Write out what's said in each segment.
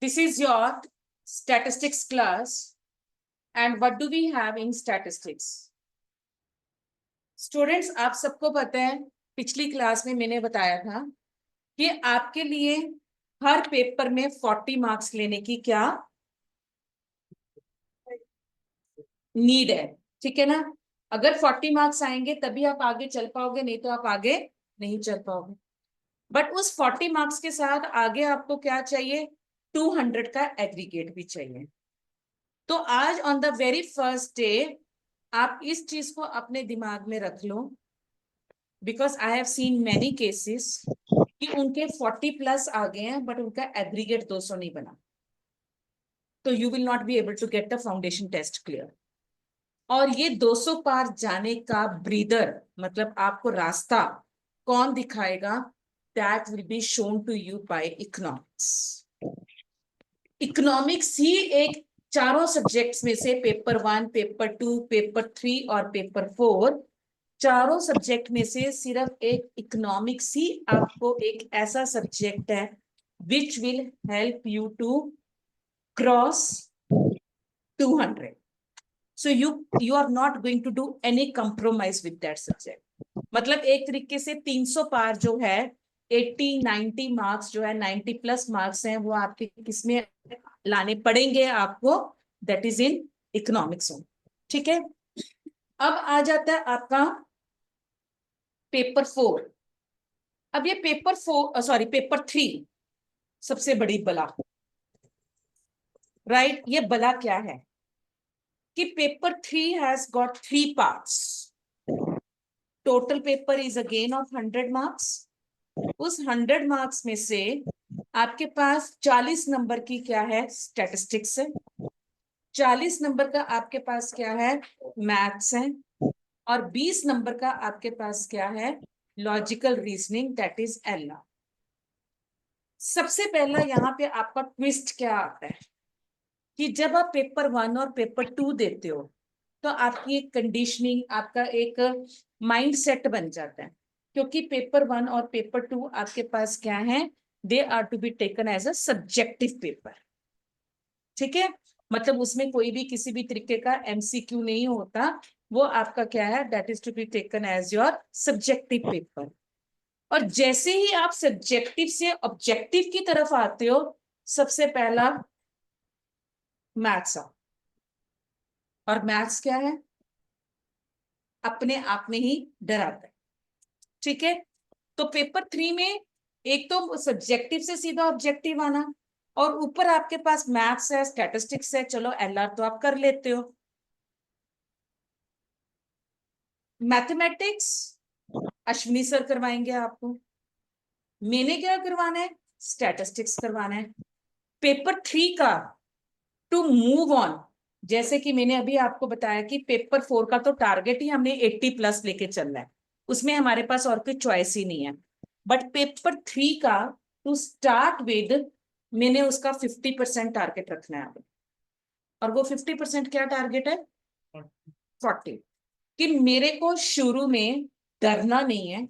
This is your statistics class. And what do we have in statistics? Students, आप सबको पता है, पिछली क्लास में मैंने बताया था कि आपके लिए हर पेपर में 40 मार्क्स लेने की क्या नीड है। ठीक है ना? अगर 40 मार्क्स आएंगे तभी आप आगे चल पाओगे, नहीं तो आप आगे नहीं चल पाओगे। बट उस 40 मार्क्स के साथ आगे आपको क्या चाहिए? 200 का एग्रीगेट भी चाहिए। तो आज on the very first day आप इस चीज को अपने दिमाग में रख लो, because I have seen many cases कि उनके 40 प्लस आ गए हैं बट उनका एग्रीगेट 200 नहीं बना, तो you will not be able to get the foundation test clear. और ये 200 पार जाने का ब्रीदर, मतलब आपको रास्ता कौन दिखाएगा? That will be shown to you by economics. Economics ही एक चारों सब्जेक्ट्स में से पेपर 1, पेपर 2, पेपर 3 और पेपर 4, चारों सब्जेक्ट में से सिर्फ एक इकोनॉमिक्स ही आपको एक ऐसा सब्जेक्ट है which will help you to cross 200. So you are not going to do any compromise with that subject. मतलब एक तरीके से 300 पार जो है, 80-90 मार्क्स जो है, 90 प्लस मार्क्स हैं, वो आपके किसमें लाने पड़ेंगे आपको? That is in economics. ठीक है, अब आ जाता है आपका पेपर 4। अब ये पेपर 4, सॉरी पेपर 3 सबसे बड़ी बला, राइट? ये बला क्या है कि paper 3 has got 3 parts. Total paper is a gain of 100 marks. उस 100 मार्क्स में से आपके पास 40 नंबर की क्या है? स्टैटिस्टिक्स है। 40 नंबर का आपके पास क्या है? मैथ्स है। और 20 नंबर का आपके पास क्या है? Logical reasoning, that is LR. सबसे पहला यहाँ पे आपका ट्विस्ट क्या आता है कि जब आप पेपर 1 और पेपर 2 देते हो तो आपकी एक कंडीशनिंग, आपका एक माइंड सेट बन जाता है, क्योंकि पेपर 1 और पेपर 2 आपके पास क्या है? They are to be taken as a subjective paper. ठीक है, मतलब उसमें कोई भी किसी भी तरीके का एमसीक्यू नहीं होता, वो आपका क्या है? That is to be taken as your subjective paper. और जैसे ही आप सब्जेक्टिव से ऑब्जेक्टिव की तरफ आते हो, सबसे पहला मैथ्स। और मैथ्स क्या है? अपने आप में ही डराता है। ठीक है, तो पेपर 3 में एक तो सब्जेक्टिव से सीधा ऑब्जेक्टिव आना, और ऊपर आपके पास मैथ्स है, स्टैटिस्टिक्स है। चलो एलआर तो आप कर लेते हो। मैथमेटिक्स अश्विनी सर करवाएंगे आपको, मैंने क्या करवाना है? स्टैटिस्टिक्स करवाना है। पेपर 3 का टू मूव ऑन, जैसे कि मैंने अभी आपको बताया कि पेपर 4 का तो टारगेट ही हमने 80 प्लस लेके चलना है, उसमें हमारे पास और कोई चॉइस ही नहीं है। बट पेपर 3 का टू स्टार्ट विद, मैंने उसका 50% टारगेट रखना है। और वो 50% क्या टारगेट है? 40। कि मेरे को शुरू में डरना नहीं है,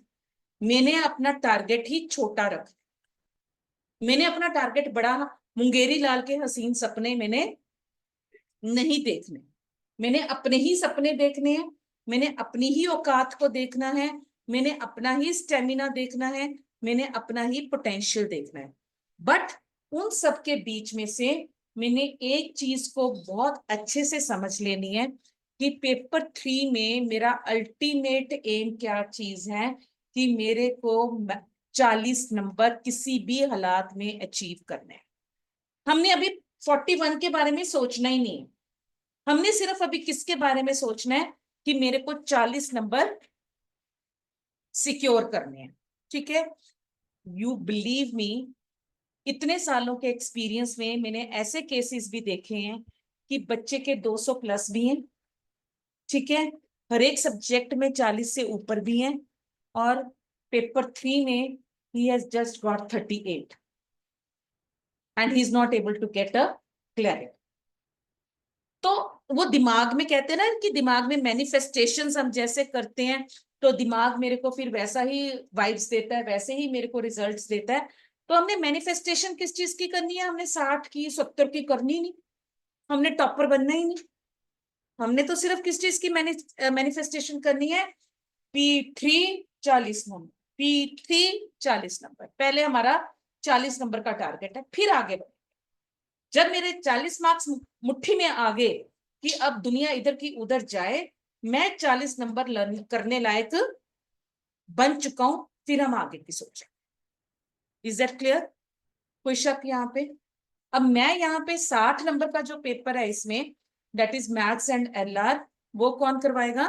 मैंने अपना टारगेट ही छोटा रखा। मैंने अपना टारगेट बड़ा, मुंगेरी लाल के हसीन सपने मैंने नहीं देखने, मैंने अपने ही सपने देखने हैं, मैंने अपनी ही औकात को देखना है, मैंने अपना ही स्टेमिना देखना है, मैंने अपना ही पोटेंशियल देखना है। बट उन सब के बीच में से मैंने एक चीज को बहुत अच्छे से समझ लेनी है कि पेपर 3 में मेरा अल्टीमेट एम क्या चीज है, कि मेरे को 40 नंबर किसी भी हालात में अचीव करने हैं। हमने अभी 41 के बारे में सोचना ही नहीं है, हमने सिर्फ अभी किसके बारे में सोचना है कि मेरे को 40 नंबर सिक्योर करने हैं। ठीक है, यू बिलीव मी, इतने सालों के एक्सपीरियंस में मैंने ऐसे केसेस भी देखे हैं कि बच्चे के 200 प्लस भी हैं। ठीक है, हर एक सब्जेक्ट में 40 से ऊपर भी हैं, और पेपर 3 में he has just got 38 and he is not able to get a clarity. तो वो दिमाग में, कहते हैं ना कि दिमाग में मैनिफेस्टेशंस हम जैसे करते हैं तो दिमाग मेरे को फिर वैसा ही वाइब्स देता है, वैसे ही मेरे को रिजल्ट्स देता है। तो हमने मैनिफेस्टेशन किस चीज की करनी है? हमने 60 की 70 की करनी नहीं, हमने टॉपर बनना ही नहीं। हमने तो सिर्फ किस चीज की मैनिफेस्टेशन करनी है? P3 40 number, P3 40 number. पहले हमारा 40 नंबर का टारगेट है, फिर आगे बढ़े। जब मेरे 40 मार्क्स मुट्ठी में आ गए कि अब दुनिया इधर की उधर जाए, मैं 40 नंबर लर्न करने लायक बन चुका हूं, फिर हम आगे की सोचें। Is that clear? कोई शक यहाँ पे? अब मैं यहाँ पे 60 नंबर का जो पेपर है इसमें, that is maths and LR, वो कौन करवाएगा?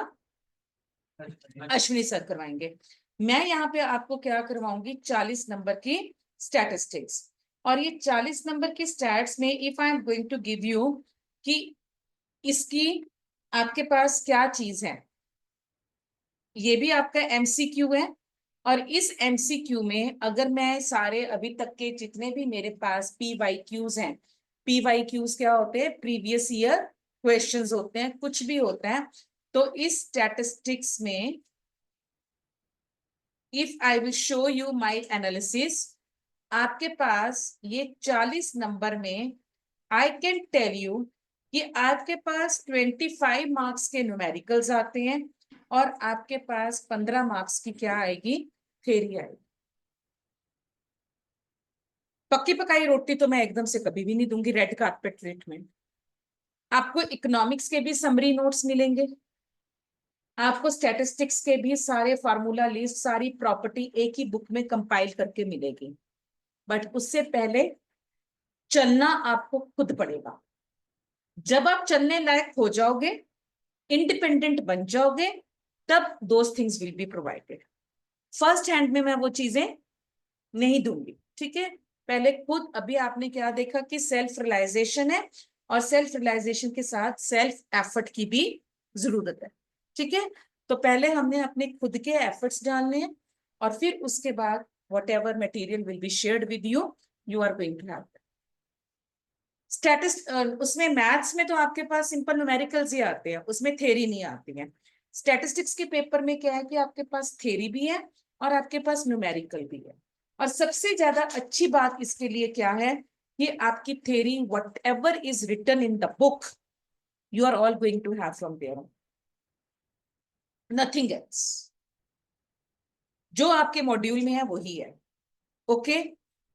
अश्विनी सर करवाएंगे। मैं यहाँ पे आपको क्या करवाऊंगी? 40 नंबर की स्टैटिस्टिक्स। और ये 40 नंबर की स्टैट्स में if I am going to give you कि इसकी आपके पास क्या चीज है, ये भी आपका MCQ है। और इस MCQ में अगर मैं सारे अभी तक के जितने भी मेरे पास PYQs हैं, PYQs क्या होते हैं? प्रीवियस ईयर क्वेश्चंस होते हैं, कुछ भी होता है। तो इस स्टैटिस्टिक्स में if I will show you my analysis, आपके पास ये 40 नंबर में आई कैन टेल यू कि आपके पास 25 मार्क्स के न्यूमेरिकल्स आते हैं और आपके पास 15 मार्क्स की क्या आएगी? थ्योरी आएगी। पक्की पकाई रोटी तो मैं एकदम से कभी भी नहीं दूंगी रेड कार्पेट ट्रीटमेंट। आपको इकोनॉमिक्स के भी समरी नोट्स मिलेंगे, आपको स्टैटिस्टिक्स के भी सारे फार्मूला लिस्ट, सारी प्रॉपर्टी एक ही बुक में कंपाइल करके मिलेगी। बट उससे पहले चलना आपको खुद पड़ेगा। जब आप चलने लायक हो जाओगे, इंडिपेंडेंट बन जाओगे, तब those things will be provided. First hand में मैं वो चीजें नहीं दूंगी, ठीक है? पहले खुद, अभी आपने क्या देखा कि सेल्फ रियलाइजेशन है, और सेल्फ रियलाइजेशन के साथ सेल्फ एफर्ट की भी जरूरत है, ठीक है? तो पहले हमने अपने खुद के एफर्ट्स डालने हैं, और फिर उसके बाद whatever material will be shared with you, you are going to have. उसमें मैथ्स में तो आपके पास सिंपल न्यूमेरिकल्स ही आते हैं, उसमें थ्योरी नहीं आती है। स्टैटिस्टिक्स के पेपर में क्या है कि आपके पास थ्योरी भी है और आपके पास न्यूमेरिकल भी है। और सबसे ज्यादा अच्छी बात इसके लिए क्या है कि आपकी theory, whatever is written in the book, you are all going to have from there, nothing else. जो आपके मॉड्यूल में है वही है, ओके?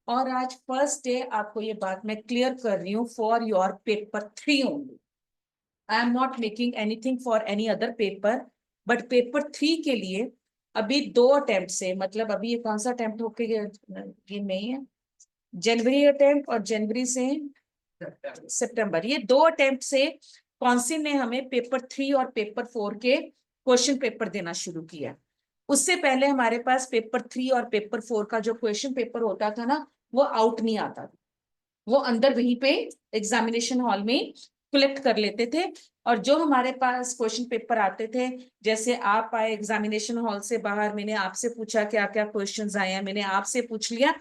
और आज फर्स्ट डे आपको ये बात मैं क्लियर कर रही हूँ for your paper 3 only. I am not making anything for any other paper, but paper 3 के लिए अभी 2 अटेम्प्ट से, मतलब अभी ये कौन सा अटेम्प्ट होके ये नहीं है, जनवरी अटेम्प्ट और जनवरी से सितंबर, ये 2 अटेम्प्ट से कौंसिल ने हमें पेपर 3 और पेपर 4 के क्वेश्चन पेपर देना शुरू किया। उससे पहले हमारे पास पेपर 3 और पेपर 4 का जो क्वेश्चन पेपर होता था ना, वो आउट नहीं आता था, वो अंदर वहीं पे एग्जामिनेशन हॉल में कलेक्ट कर लेते थे। और जो हमारे पास क्वेश्चन पेपर आते थे, जैसे आप आए एग्जामिनेशन हॉल से बाहर, मैंने आपसे पूछा क्या क्या क्वेश्चंस आए हैं, मैंने आपसे पूछ लिया,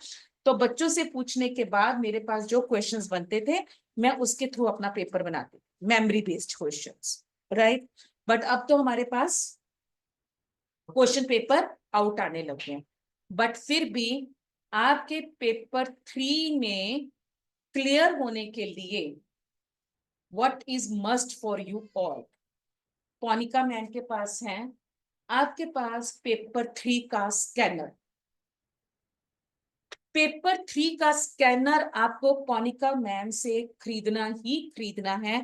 तो बच्चों से पूछने के बाद मेरे पास जो क्वेश्चंस बनते थे, मैं उसके थ्रू अपना पेपर बनाती, memory based questions, right? But अब तो हमारे पास क्वेश्चन पेपर आउट आने लगे हैं। बट फिर भी आपके पेपर 3 में क्लियर होने के लिए what is must for you all, Ponika ma'am के पास है आपके पास पेपर 3 का स्कैनर। पेपर 3 का स्कैनर आपको पोनिका मैम से खरीदना ही खरीदना है,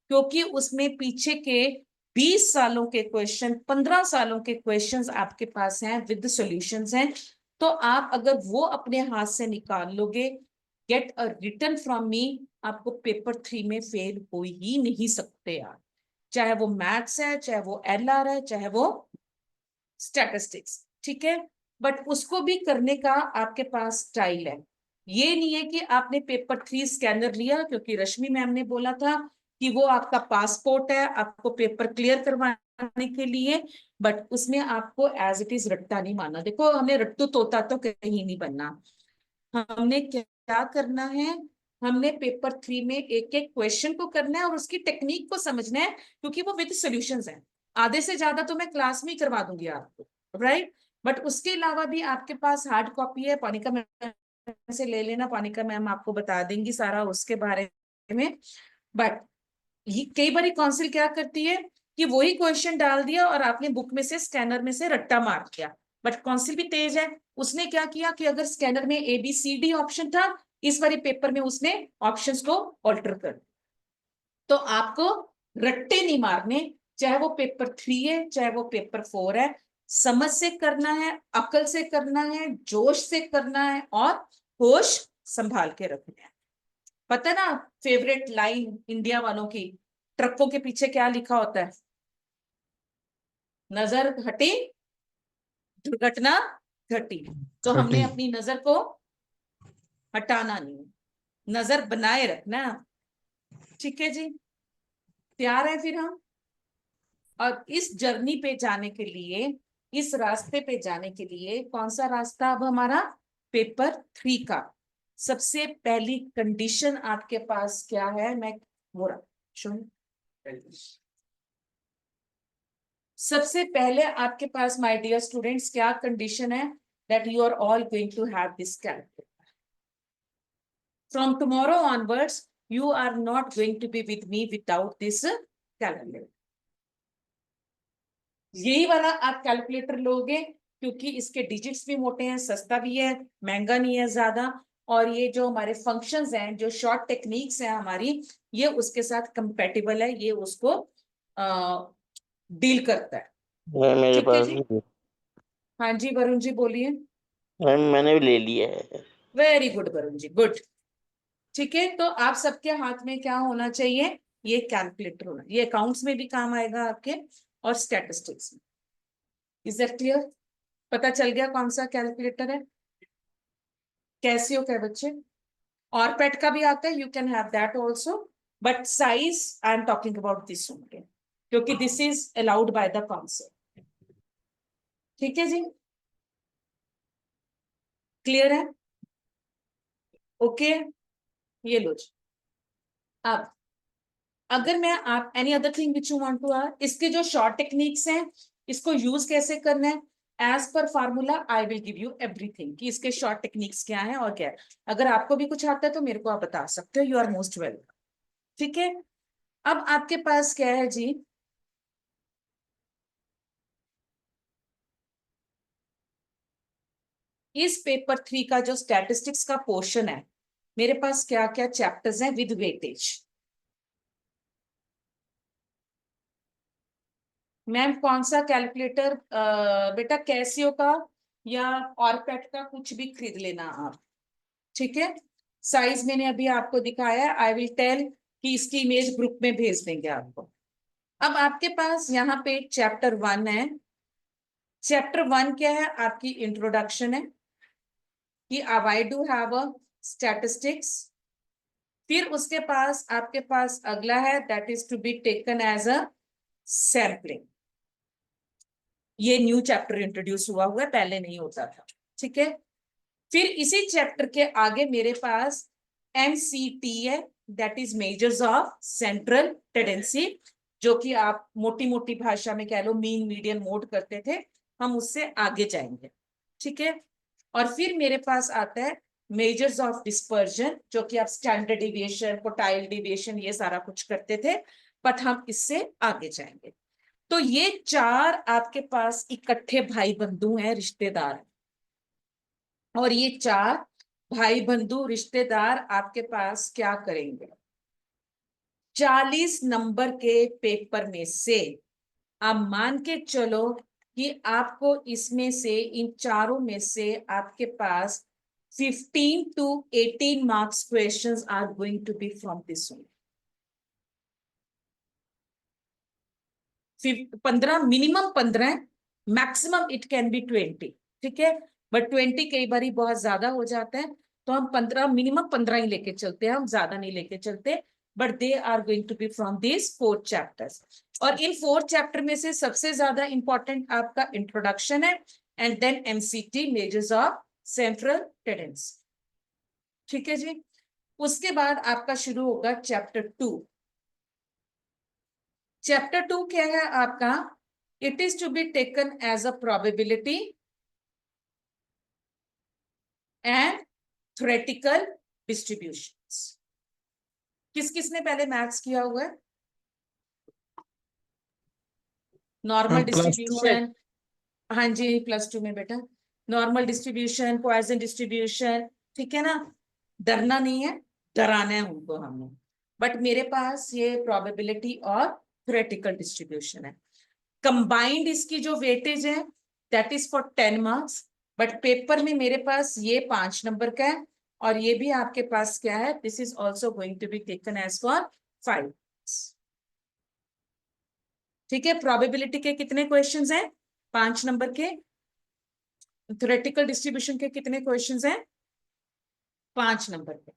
क्योंकि उसमें पीछे के 20 सालों के क्वेश्चन, 15 सालों के क्वेश्चंस आपके पास हैं, विद सॉल्यूशंस हैं। तो आप अगर वो अपने हाथ से निकाल लोगे, get a return from me, आपको पेपर 3 में फेल हो ही नहीं सकते यार, चाहे वो मैथ्स है, चाहे वो LR है, चाहे वो स्टैटिस्टिक्स, ठीक है? बट उसको भी करने का आपके पास स्टाइल है। ये नहीं है कि आपने पेपर 3 स्कैनर लिया, क्योंकि रश्मि मैम ने बोला था कि वो आपका पासपोर्ट है आपको पेपर क्लियर करवाने के लिए, बट उसमें आपको एज इट इज रट्टा नहीं मानना। देखो, हमने रट्टू तोता तो कहीं नहीं बनना। हमने क्या करना है, हमने पेपर 3 में एक एक क्वेश्चन को करना है और उसकी टेक्निक को समझना है, क्योंकि वो विद सॉल्यूशंस है। आधे से ज्यादा तो मैं क्लास में ही करवा दूंगी आपको, राइट? बट उसके अलावा भी आपके पास हार्ड कॉपी है, पोनिका मैम से ले लेना, पानिका मैम आपको बता देंगी सारा उसके बारे में। बट ये कई बार काउंसिल क्या करती है कि वही क्वेश्चन डाल दिया और आपने बुक में से स्कैनर में से रट्टा मार दिया। बट काउंसिल भी तेज है, उसने क्या किया कि अगर स्कैनर में ABCD ऑप्शन था, इस वाले पेपर में उसने ऑप्शंस को ऑल्टर कर। तो आपको रट्टे नहीं मारने, चाहे वो पेपर 3 है चाहे वो पेपर 4 है। समझ से करना है, अकल से करना है, जोश से करना है और होश संभाल के रखना है। पता है ना फेवरेट लाइन इंडिया वालों की, ट्रकों के पीछे क्या लिखा होता है? नजर हटी दुर्घटना घटी। तो हमने खटी। अपनी नजर को हटाना नहीं, नजर बनाए रखना। ठीक है जी, तैयार है फिर हम। और इस जर्नी पे जाने के लिए, इस रास्ते पे जाने के लिए, कौन सा रास्ता अब हमारा? पेपर 3 का। सबसे पहली कंडीशन आपके पास क्या है? मैं वो सुन, सबसे पहले आपके पास माय डियर स्टूडेंट्स क्या कंडीशन है? That you are all going to have this calculator. From tomorrow onwards you are not going to be with me without this calculator. यही वाला आप कैलकुलेटर लोगे, क्योंकि इसके डिजिट्स भी मोटे हैं, सस्ता भी है, महंगा नहीं है ज्यादा। और ये जो हमारे फंक्शंस हैं, जो शॉर्ट टेक्निक्स हैं हमारी, ये उसके साथ कंपेटिबल है, ये उसको डील करता है। मैम मेरे ठीक है पास जी। भी। हाँ जी वरुण जी बोलिए। मैम मैंने भी ले लिया है। Very good Varun ji, good. ठीक है, तो आप सबके हाथ में क्या होना चाहिए? ये कैलकुलेटर होना, ये अकाउंट्स में भी काम आएगा आपके और स्टैटिस्टिक्स में। Is that clear? पता चल गया कौन सा कैलकुलेटर है? कैसियो का है बच्चे, और पेट का भी आता है, you can have that also. But size I am talking about this only, क्योंकि this is allowed by the council. ठीक है जी, क्लियर है? ओके, ये लो जी। अब अगर मैं आप any other thing which you want to are, इसके जो शॉर्ट टेक्निक्स हैं, इसको यूज कैसे करना है, एज पर formula I will give you everything कि इसके शॉर्ट टेक्निक्स क्या है और क्या है। अगर आपको भी कुछ आता है तो मेरे को आप बता सकते हो, यू आर मोस्ट वेलकम। ठीक है, अब आपके पास क्या है जी? इस पेपर 3 का जो स्टैटिस्टिक्स का पोर्शन है, मेरे पास क्या क्या चैप्टर्स हैं विद वेटेज? मैम कौन सा कैलकुलेटर? बेटा कैसियो का या ऑरपैट का, कुछ भी खरीद लेना आप। ठीक है, साइज मैंने अभी आपको दिखाया है, आई विल टेल कि इसकी इमेज ग्रुप में भेज देंगे आपको। अब आपके पास यहाँ पे चैप्टर 1 है। चैप्टर 1 क्या है? आपकी इंट्रोडक्शन है कि I do have a statistics. फिर उसके पास आपके पास अगला है, that is to be taken as a sampling. ये न्यू चैप्टर इंट्रोड्यूस हुआ है, पहले नहीं होता था। ठीक है, फिर इसी चैप्टर के आगे मेरे पास MCT है, that is measures of central tendency, जो कि आप मोटी मोटी भाषा में कह लो मीन मीडियन मोड करते थे, हम उससे आगे जाएंगे। ठीक है, और फिर मेरे पास आता है मेजर्स ऑफ डिस्पर्जन, जो कि आप स्टैंडर्ड डिविएशन, क्वार्टाइल डिविएशन, ये सारा कुछ करते थे, बट हम इससे आगे जाएंगे। तो ये 4 आपके पास इकट्ठे भाई बंधु हैं, रिश्तेदार हैं। और ये 4 भाई बंधु रिश्तेदार आपके पास क्या करेंगे? 40 नंबर के पेपर में से आप मान के चलो कि आपको इसमें से, इन चारों में से आपके पास 15 to 18 marks questions are going to be from this one. 15, minimum 15, maximum it can be 20। ठीक है, बट 20 कई बार बहुत ज्यादा हो जाता है, तो हम 15, मिनिमम 15 ही लेके चलते हैं, हम ज्यादा नहीं लेके चलते। But they are going to be from this 4 chapters. और इन 4 चैप्टर में से सबसे ज्यादा इंपॉर्टेंट आपका इंट्रोडक्शन है, and then MCT, measures of central tendency. ठीक है जी, उसके बाद आपका शुरू होगा चैप्टर 2। चैप्टर 2 क्या है आपका? It is to be taken as a probability and theoretical distributions. किस किसने पहले मैथ्स किया हुआ है? नॉर्मल +2 में। डिस्ट्रीब्यूशन, हाँ जी +2 में बेटा। नॉर्मल डिस्ट्रीब्यूशन, पॉइसन डिस्ट्रीब्यूशन, ठीक है ना। डरना नहीं है, डराना है उनको हमने। बट मेरे पास ये प्रोबेबिलिटी और थ्योरेटिकल डिस्ट्रीब्यूशन है। कंबाइंड इसकी जो वेटेज है that is for 10 marks. But paper में मेरे पास ये 5 नंबर का है, और ये भी आपके पास क्या है, this is also going to be taken as for 5। ठीक है, प्रोबेबिलिटी के कितने क्वेश्चंस हैं? 5 नंबर के। थ्योरेटिकल डिस्ट्रीब्यूशन के कितने क्वेश्चंस हैं? 5 नंबर के।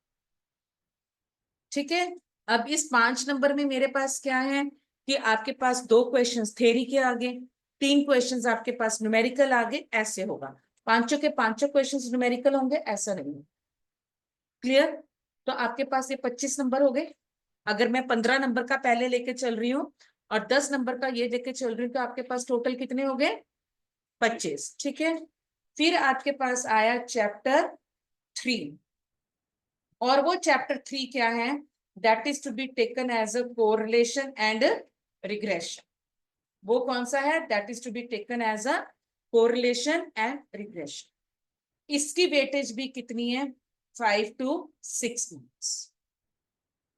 ठीक है, अब इस 5 नंबर में मेरे पास क्या है कि आपके पास 2 क्वेश्चंस थ्योरी के आगे, 3 क्वेश्चंस आपके पास न्यूमेरिकल आगे, ऐसे होगा। पांचों के पांचों क्वेश्चंस न्यूमेरिकल होंगे, ऐसा नहीं। क्लियर? तो आपके पास ये 25 नंबर हो गए। अगर मैं 15 नंबर का पहले लेके चल रही हूँ और 10 नंबर का ये लेके चल रही हूँ, तो आपके पास टोटल कितने हो गए? 25। ठीक है, फिर आपके पास आया चैप्टर 3, और वो चैप्टर 3 क्या है? That is to be taken as a correlation and regression. वो कौन सा है? That is to be taken as a correlation and regression. इसकी वेटेज भी कितनी है? 5 to 6 मार्क्स।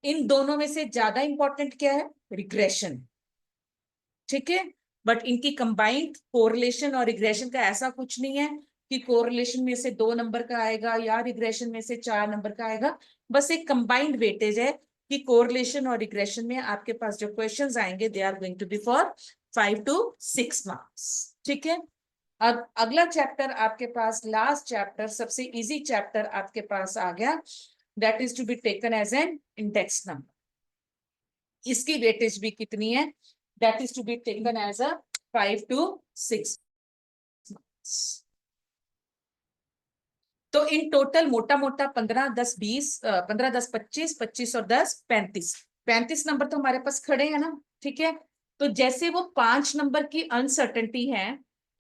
इन दोनों में से ज्यादा इंपॉर्टेंट क्या है? रिग्रेशन। ठीक है, बट इनकी कंबाइंड कोरिलेशन और रिग्रेशन का ऐसा कुछ नहीं है कि कोरिलेशन में से 2 नंबर का आएगा या रिग्रेशन में से 4 नंबर का आएगा। बस एक कंबाइंड वेटेज है कि कोरिलेशन और रिग्रेशन में आपके पास जो क्वेश्चंस आएंगे they are going to be for 5 to 6 marks. ठीक है, अब अगला चैप्टर आपके पास, लास्ट चैप्टर, सबसे इजी चैप्टर आपके पास आ गया, that is to be taken as an index number. इसकी वेटेज भी कितनी है? That is to be taken as a 5 to 6 marks। तो इन टोटल मोटा मोटा 15 10 20, 15 10 25, 25 और 10 35, 35 नंबर तो हमारे पास खड़े हैं ना। ठीक है, तो जैसे वो 5 नंबर की अनसर्टेनिटी है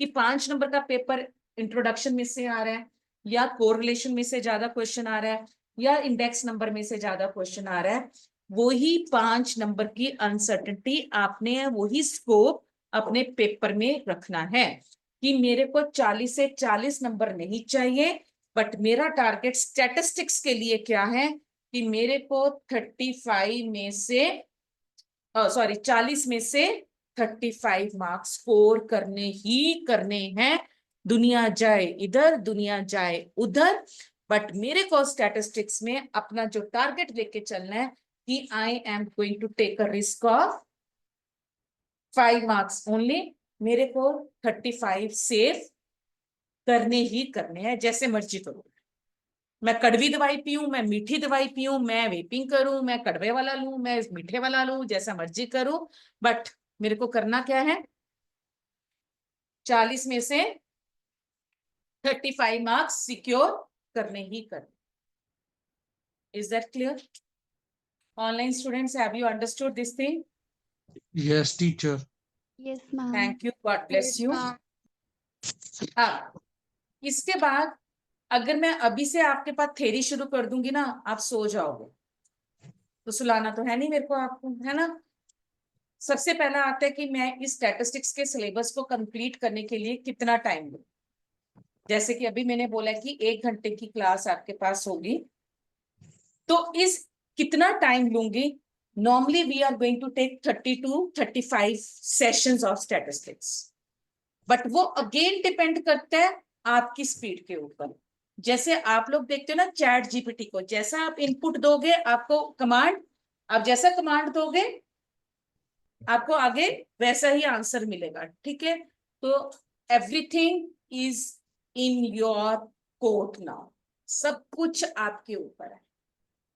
कि 5 नंबर का पेपर इंट्रोडक्शन में से आ रहा है, या कोरिलेशन में से ज्यादा क्वेश्चन आ रहा है, या इंडेक्स नंबर में से ज्यादा क्वेश्चन आ रहा है, वही 5 नंबर की अनसर्टेनिटी आपने वही स्कोप अपने पेपर में रखना है कि मेरे को 40 से 40 नंबर नहीं चाहिए, बट मेरा टारगेट स्टैटिस्टिक्स के लिए क्या है कि मेरे को 35 में से, सॉरी 40 में से 35 मार्क्स स्कोर करने ही करने हैं। दुनिया जाए इधर, दुनिया जाए उधर, बट मेरे को स्टैटिस्टिक्स में अपना जो टारगेट लेके चलना है कि I am going to take a risk of 5 marks only. मेरे को 35 सेव करने ही करने हैं, जैसे मर्जी करो। मैं कड़वी दवाई पीऊं, मैं मीठी दवाई पीऊं, मैं वेपिंग करूं, मैं कड़वे वाला लूं, मैं मीठे वाला लूं, जैसा मर्जी करूं, बट मेरे को करना क्या है? 40 में से 35 मार्क्स सिक्योर करने ही करने। Is that clear? Online students, have you understood this thing? Yes, teacher. Yes, ma'am. Thank you, God bless you. अब इसके बाद अगर मैं अभी से आपके पास थ्योरी शुरू कर दूंगी ना, आप सो जाओगे। तो सुलाना तो है नहीं मेरे को आपको, है ना। सबसे पहला आता है कि मैं इस स्टैटिस्टिक्स के सिलेबस को कंप्लीट करने के लिए कितना टाइम लूं। जैसे कि अभी मैंने बोला कि 1 घंटे की क्लास आपके पास होगी, तो इस कितना टाइम लूंगी? Normally we are going to take 30 to 35 sessions of statistics, but वो अगेन डिपेंड करता है आपकी स्पीड के ऊपर। जैसे आप लोग देखते हो ना चैट जीपीटी को, जैसा आप इनपुट दोगे आपको कमांड, आप जैसा कमांड दोगे आपको आगे वैसा ही आंसर मिलेगा। ठीक है, तो everything is in your court now, सब कुछ आपके ऊपर है।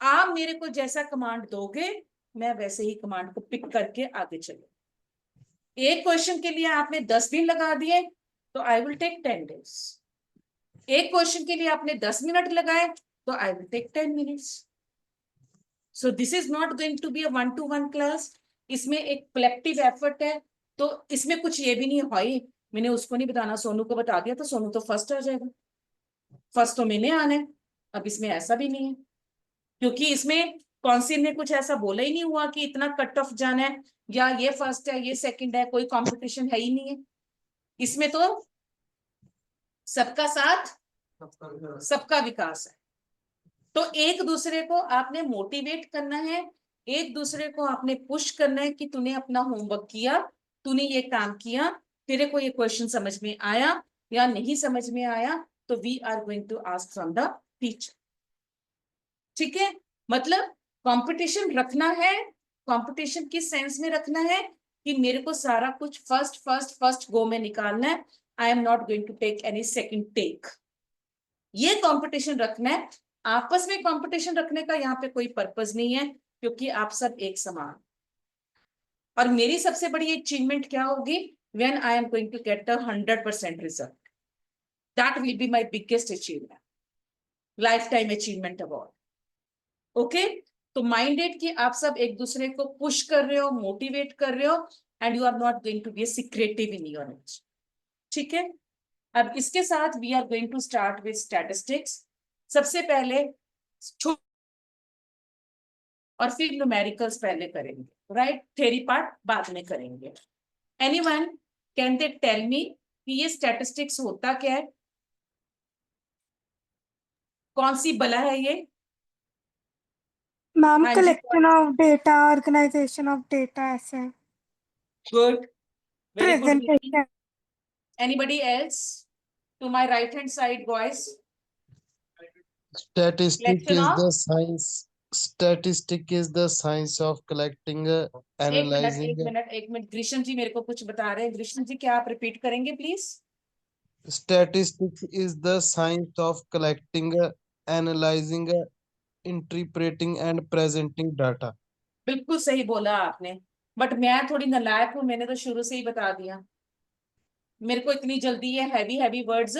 आप मेरे को जैसा कमांड दोगे मैं वैसे ही कमांड को पिक करके आगे चलूंगा। एक क्वेश्चन के लिए आपने 10 दिन लगा दिए तो आई विल टेक 10 डेज। एक क्वेश्चन के लिए आपने 10 मिनट लगाए तो I will take 10 minutes. So this is not going to be a 1-to-1 class. इसमें एक कलेक्टिव एफर्ट है। तो इसमें कुछ ये भी नहीं है मैंने उसको नहीं बताना, सोनू को बता दिया तो सोनू तो फर्स्ट आ जाएगा। फर्स्ट तो मैंने आना है। अब इसमें ऐसा भी नहीं है, क्योंकि इसमें कौंसिल ने कुछ ऐसा बोला ही नहीं हुआ कि इतना कट ऑफ जाना है या ये फर्स्ट है ये सेकंड है, कोई कंपटीशन है ही नहीं है इसमें। तो सबका साथ सबका विकास है। तो एक दूसरे को आपने मोटिवेट करना है, एक दूसरे को आपने पुश करना है कि तूने अपना होमवर्क किया, तूने ये काम किया, तेरे को ये क्वेश्चन समझ में आया या नहीं समझ में आया, तो we are going to ask from the teacher. ठीक है, मतलब कंपटीशन रखना है, कंपटीशन किस सेंस में रखना है कि मेरे को सारा कुछ फर्स्ट फर्स्ट फर्स्ट गो में निकालना है, I am not going to take any second take, ये कंपटीशन रखना है। आपस में कंपटीशन रखने का यहाँ पे कोई पर्पस नहीं है, क्योंकि आप सब एक समान। और मेरी सबसे बड़ी अचीवमेंट क्या होगी, when I am going to get the 100% result, that will be my biggest achievement, life time achievement award. Okay, तो माइंडेड कि आप सब एक दूसरे को पुश कर रहे हो, मोटिवेट कर रहे हो, and you are not going to be secretive in your knowledge. ठीक है, अब इसके साथ we are going to start with statistics. सबसे पहले और फिर न्यूमेरिकल्स पहले करेंगे, राइट, थ्योरी पार्ट बाद में करेंगे। Anyone can they tell me कि ये स्टैटिस्टिक्स होता क्या है, कौन सी बला है ये? मैम हाँ जी, collection of data, organisation of data, ऐसे good, very good. Presentation. Anybody else? To my right hand side boys. Statistic Collection is of, the science. Statistic is the science of collecting, analyzing. एक minute ग्रीष्म जी मेरे को कुछ बता रहे हैं। ग्रीष्म जी क्या आप रिपीट करेंगे please? Statistics is the science of collecting, analyzing, interpreting, and presenting data. बिल्कुल सही बोला आपने, बट मैं थोड़ी नालायक हूं, मैंने तो शुरू से ही बता दिया। मेरे को इतनी जल्दी ये हैवी हैवी वर्ड्स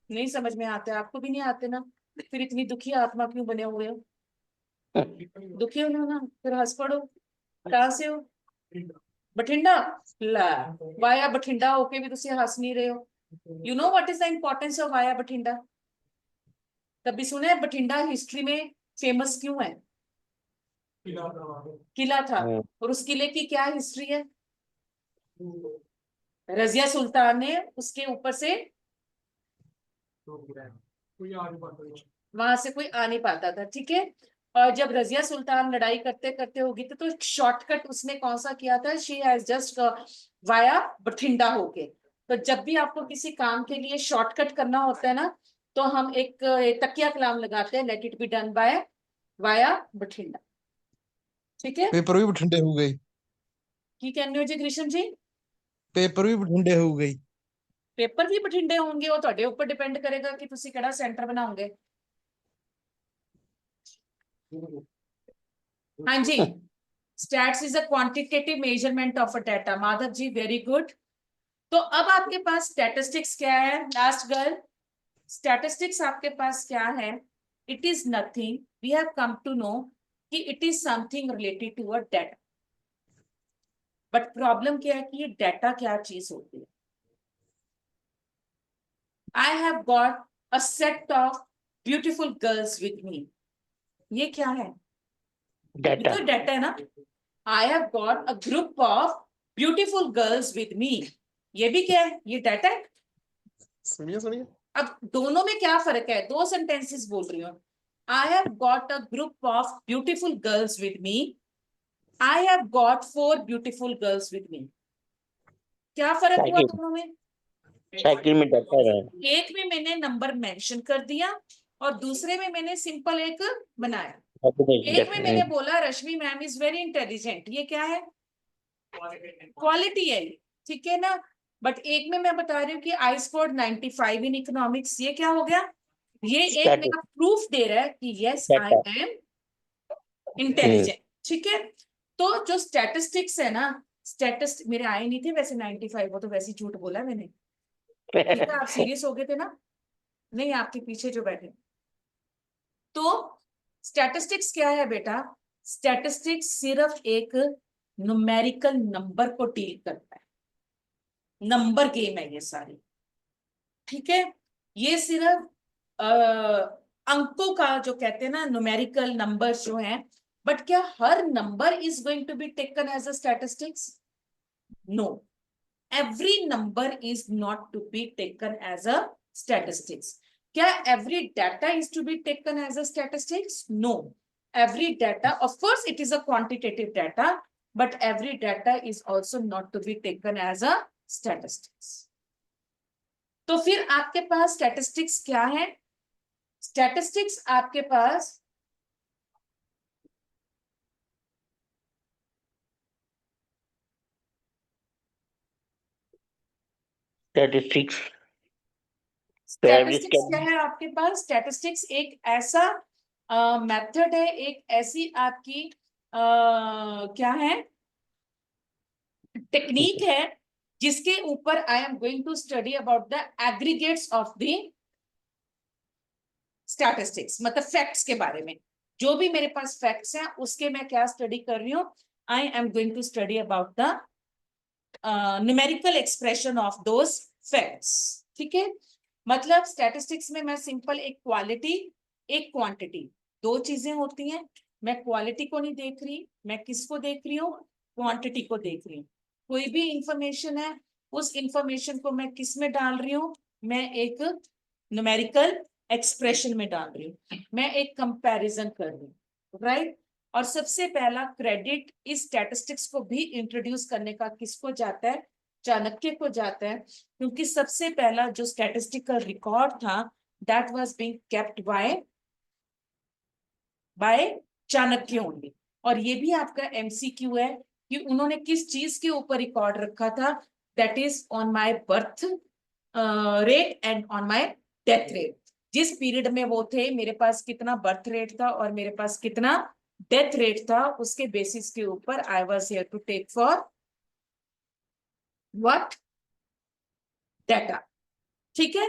नहीं समझ में आते, आपको भी नहीं आते ना, फिर इतनी दुखी आत्मा क्यों बने हुए हो? दुखी हो ना, फिर हंस पड़ो। कहाँ से हो? बठिंडा? ला, वाया बठिंडा होके भी तुसी हंस नहीं रहे हो। You know what is the importance of via Bathinda? कभी सुना है बठिंडा हिस्ट्री में फेमस क्यों है? किला था, और उस किले की क्या हिस्ट्री है? रजिया सुल्तान ने उसके ऊपर से, वहां से कोई आ नहीं पाता था, ठीक है। और जब रजिया सुल्तान लड़ाई करते करते होगी तो शॉर्टकट उसने कौन सा किया था, she has just via Bathinda होके। तो जब भी आपको किसी काम के लिए शॉर्टकट करना होता है ना, तो हम एक तकिया कलाम लगाते हैं, let it be done by via Bathinda. ठीक है, पेपर भी बठिंडे हो गई। की कहने हो जी कृष्ण जी? पेपर भी बठिंडे हो गई। पेपर भी बठिंडे होंगे, वो ਤੁਹਾਡੇ ਉੱਪਰ ਡਿਪੈਂਡ ਕਰੇਗਾ ਕਿ ਤੁਸੀਂ ਕਿਹੜਾ ਸੈਂਟਰ ਬਣਾਓਗੇ। हाँ जी, stats is a quantitative measurement of a data. Madhav ji very good. तो अब आपके पास स्टैटिस्टिक्स क्या है? लास्ट गर्ल, स्टैटिस्टिक्स आपके पास क्या है? It is nothing, we have come to know कि it is something related to a data. But problem क्या है कि ये डाटा क्या चीज होती है? I have got a set of beautiful girls with me. ये क्या है? ये डाटा। तो डाटा है ना। I have got a group of beautiful girls with me. ये भी क्या है? ये डाटा है। सुनिए सुनिए। अब दोनों में क्या फर्क है? दो सेंटेंसेस बोल रही हूँ। I have got a group of beautiful girls with me. I have got 4 beautiful girls with me. क्या फर्क हुआ साइकिल दोनों में? साइकिल में डाटा है। एक में मैंने नंबर मेंशन कर दिया और दूसरे में मैंने सिंपल एक बनाया। एक में मैंने बोला रश्मि मैम इज वेरी इंटेलिजेंट, ये क्या है? क्वालिटी है, ठीक है ना। बट एक में मैं बता रही हूँ कि आई स्कोर्ड 95 इन इकोनॉमिक्स, ये क्या हो गया? ये एक मेरा प्रूफ दे रहा है कि यस आई एम इंटेलिजेंट, ठीक है। तो जो स्टैटिस्टिक्स है ना, स्टैटिस्टिक्स मेरे आए नहीं थे वैसे 95, वो तो वैसे ही झूठ बोला मैंने। ठीक है, आप सीरियस हो गए थे ना? नहीं, आपके पीछे जो बैठे। तो स्टैटिस्टिक्स क्या है बेटा? स्टैटिस्टिक्स सिर्फ एक न्यूमेरिकल नंबर को डील करता है, नंबर गेम है ये सारी, ठीक है। ये सिर्फ अंकों का जो कहते हैं ना न्यूमेरिकल नंबर जो है, बट क्या हर number is going to be taken as a statistics? No, every number is not to be taken as a statistics. क्या every data is to be taken as a statistics? No, every data, of course it is a quantitative data, but every data is also not to be taken as a statistics. तो फिर आपके पास statistics क्या है? statistics आपके पास statistics statistics क्या है आपके पास? Statistics एक ऐसा मेथड है, एक ऐसी आपकी क्या है, टेक्निक है, जिसके ऊपर I am going to study about the aggregates of the statistics, मतलब फैक्ट्स के बारे में। जो भी मेरे पास फैक्ट्स हैं उसके मैं क्या स्टडी कर रही हूँ? I am going to study about the numerical expression of those facts. ठीक है, मतलब स्टैटिस्टिक्स में मैं सिंपल एक क्वालिटी एक क्वांटिटी दो चीजें होती हैं। मैं क्वालिटी को नहीं देख रही, मैं किसको देख रही हूँ? क्वांटिटी को देख रही हूँ। कोई भी इंफॉर्मेशन है, उस इंफॉर्मेशन को मैं किस में डाल रही हूँ? मैं एक न्यूमेरिकल एक्सप्रेशन में डाल रही हूँ, मैं एक कंपैरिजन कर रही हूँ, राइट। और सबसे पहला क्रेडिट इस स्टैटिस्टिक्स को भी इंट्रोड्यूस करने का किसको जाता है? चाणक्य को जाता है, क्योंकि सबसे पहला जो स्टैटिस्टिकल रिकॉर्ड था that was being kept bye Chanakya only. और ये भी आपका एमसीक्यू है कि उन्होंने किस चीज के ऊपर रिकॉर्ड रखा था? That is on my birth rate and on my death rate. जिस पीरियड में वो थे, मेरे पास कितना बर्थ रेट था और मेरे पास कितना डेथ रेट था, उसके बेसिस के ऊपर I was here to take for what? Data. ठीक है,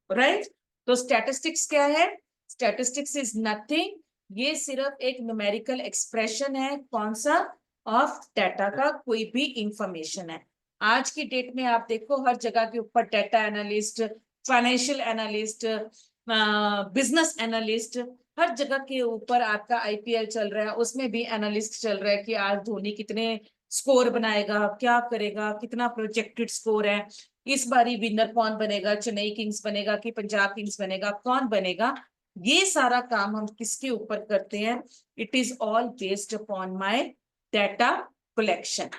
राइट। तो स्टैटिस्टिक्स क्या है? स्टैटिस्टिक्स इज नथिंग, ये सिर्फ एक न्यूमेरिकल एक्सप्रेशन है। कौन सा? ऑफ डाटा का कोई भी इंफॉर्मेशन है। आज की डेट में आप देखो हर जगह के ऊपर data analyst, financial analyst, business analyst, हर जगह के ऊपर आपका आईपीएल चल रहा है, उसमें भी एनालिस्ट चल रहा है कि आज धोनी कितने स्कोर बनाएगा, क्या करेगा, कितना प्रोजेक्टेड स्कोर है, इस बारी विनर कौन बनेगा, चेन्नई किंग्स बनेगा कि पंजाब किंग्स बनेगा, कौन बनेगा। ये सारा काम हम किसके ऊपर करते हैं? It is all based upon my data collection.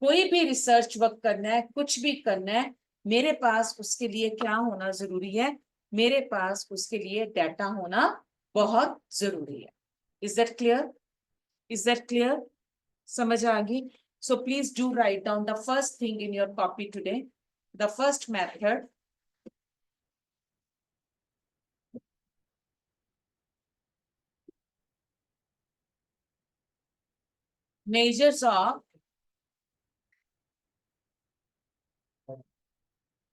कोई भी रिसर्च वर्क करना है, कुछ भी करना है, मेरे पास उसके लिए क्या होना जरूरी है? मेरे पास उसके लिए डाटा होना बहुत जरूरी है। Is that clear? Is that clear? समझ आ गई? So please do write down the first thing in your copy today. The first method, measures of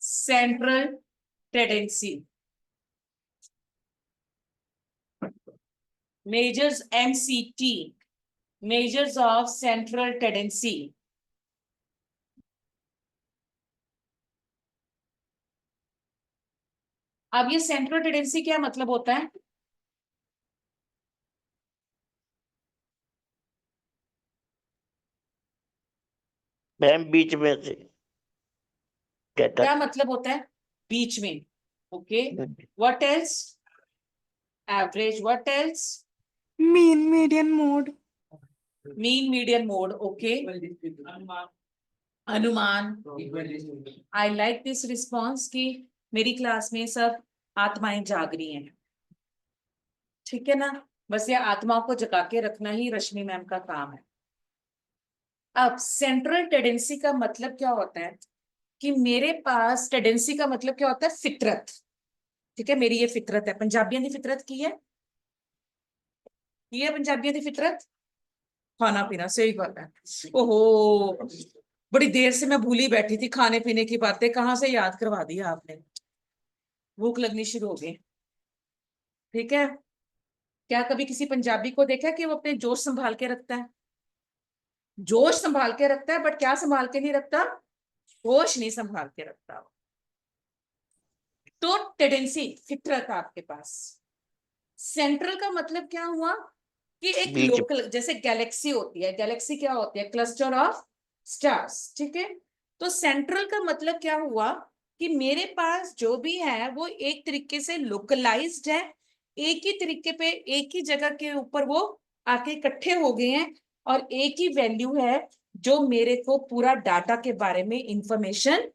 central tendency. Measures MCT, measures of central tendency. अब ये central tendency क्या मतलब होता है? Ma'am बीच में से कहता क्या मतलब होता है? बीच में। Okay, what else? Average, what else? Mean, median, mode. Mean, median, mode. Okay, अनुमान। आई लाइक दिस रिस्पॉन्स कि मेरी क्लास में सब आत्माएं जाग रही हैं। ठीक है ना, बस ये आत्माओं को जगा के रखना ही रश्मि मैम का काम है। अब सेंट्रल टेंडेंसी का मतलब क्या होता है? कि मेरे पास टेंडेंसी का मतलब क्या होता है? फितरत। ठीक है, मेरी ये फितरत है। पंजाबियों की फितरत की है? ये पंजाबियों की फितरत खाना पीना, सही बात है। ओहो, बड़ी देर से मैं भूली बैठी थी, खाने पीने की बातें कहाँ से याद करवा दी आपने। भूख लगनी शुरू हो गई। ठीक है, क्या कभी किसी पंजाबी को देखा कि वो अपने जोश संभाल के रखता है? जोश संभाल के रखता है, बट क्या संभाल के नहीं रखता? होश नहीं संभाल के रखता। तो टेंडेंसी, फितरत आपके पास। सेंट्रल का मतलब क्या हुआ कि एक बीच। लोकल, जैसे गैलेक्सी होती है, गैलेक्सी क्या होती है, क्लस्टर ऑफ स्टार्स, ठीक है। तो सेंट्रल का मतलब क्या हुआ कि मेरे पास जो भी है वो एक तरीके से लोकलाइज्ड है, एक ही तरीके पे एक ही जगह के ऊपर वो आके इकट्ठे हो गए हैं, और एक ही वैल्यू है जो मेरे को पूरा डाटा के बारे में इंफॉर्मेशन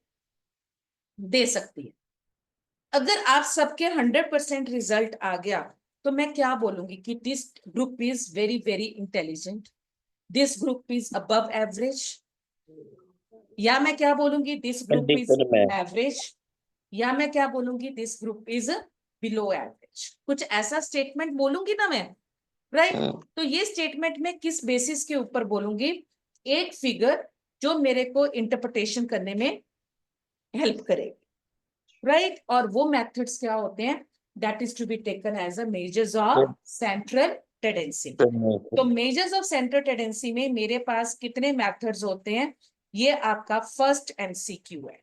दे सकती है। अगर आप सबके 100% रिजल्ट आ गया तो मैं क्या बोलूंगी कि this group is very very intelligent, this group is above average, या मैं क्या बोलूंगी दिस ग्रुप इज कंडीशन में एवरेज, या मैं क्या बोलूंगी this group is below average. कुछ ऐसा स्टेटमेंट बोलूंगी ना मैं, राइट। तो ये स्टेटमेंट मैं किस बेसिस के ऊपर बोलूंगी, एक फिगर जो मेरे को इंटरप्रिटेशन करने में हेल्प करेगी, राइट। और वो मेथड्स क्या होते हैं, that is to be taken as a measures of central tendency. तो मेजर्स ऑफ सेंट्रल टेंडेंसी में मेरे पास कितने मेथड्स होते हैं, ये आपका फर्स्ट एमसीक्यू है।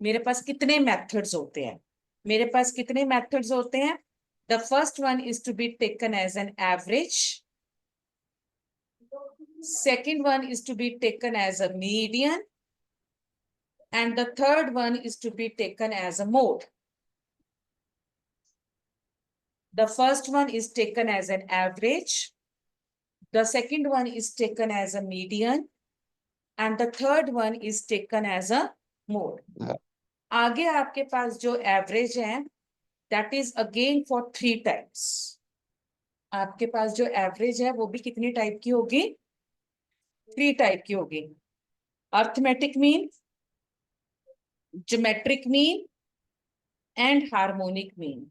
मेरे पास कितने मेथड्स होते हैं, मेरे पास कितने मेथड्स होते हैं, the first one is to be taken as an average, second one is to be taken as a median, and the third one is to be taken as a mode. The first one is taken as an average, the second one is taken as a median, and the third one is taken as a mode. आगे आपके पास जो average है that is again for 3 types. आपके पास जो average है वो भी कितनी टाइप की होगी, 3 टाइप की होगी, arithmetic mean, geometric mean and harmonic mean.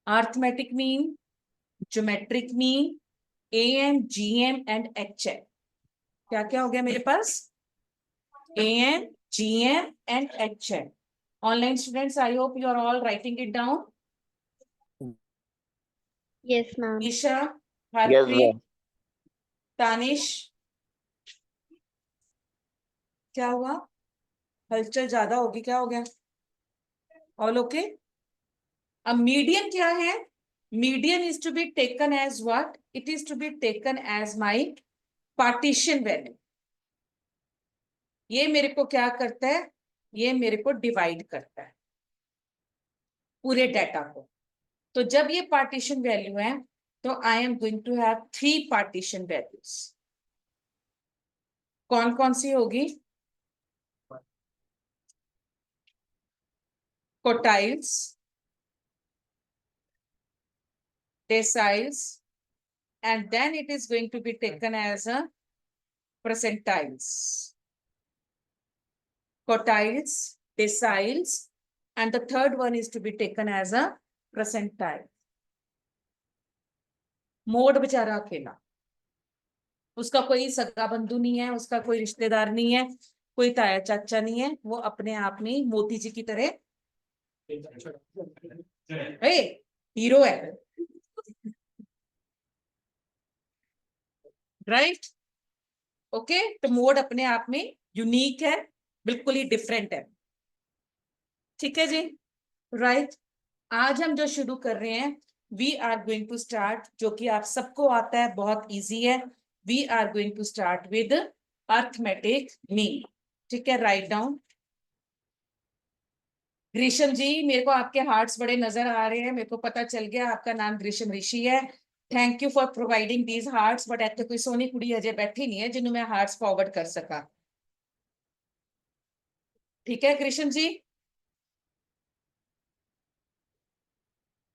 Arithmetic mean, geometric mean, AM, GM and HM। क्या क्या हो गया मेरे पास, AM, GM and HM। Online students, I hope you are all writing it down. Yes, ma'am. Isha, Yes, Harpreet, ma'am. Tanish, क्या हुआ, हलचल ज्यादा होगी, क्या हो गया, ऑल ओके। अब मीडियन क्या है, median is to be taken as what, it is to be taken as my partition value. ये मेरे को क्या करता है, ये मेरे को डिवाइड करता है पूरे डाटा को। तो जब ये पार्टीशन वैल्यू है तो I am going to have 3 partition values. कौन कौन सी होगी, quartiles, deciles, and then it is going to be taken as a percentiles. Quartiles, deciles, and the third one is to be taken as a percentile. Mode बेचारा अकेला, उसका कोई सगा बंधु नहीं है, उसका कोई रिश्तेदार नहीं है, कोई ताया चाचा नहीं है, वो अपने आप में मोती जी की तरह हीरो है, राइट। ओके, तो मोड अपने आप में यूनिक है, बिल्कुल ही डिफरेंट है, ठीक है जी, राइट। आज हम जो शुरू कर रहे हैं, we are going to start, जो कि आप सबको आता है, बहुत इजी है, we are going to start with arithmetic mean, ठीक है, राइट डाउन। ग्रीशम जी, मेरे को आपके हार्ट्स बड़े नजर आ रहे हैं, मेरे को पता चल गया आपका नाम ग्रीशम ऋषि है। Thank you for providing these hearts, but ऐसे कोई सोनी कुड़ी अजय बैठी नहीं है जिन्हों मैं हार्ट्स फॉरवर्ड कर सका, ठीक है ग्रीशम जी।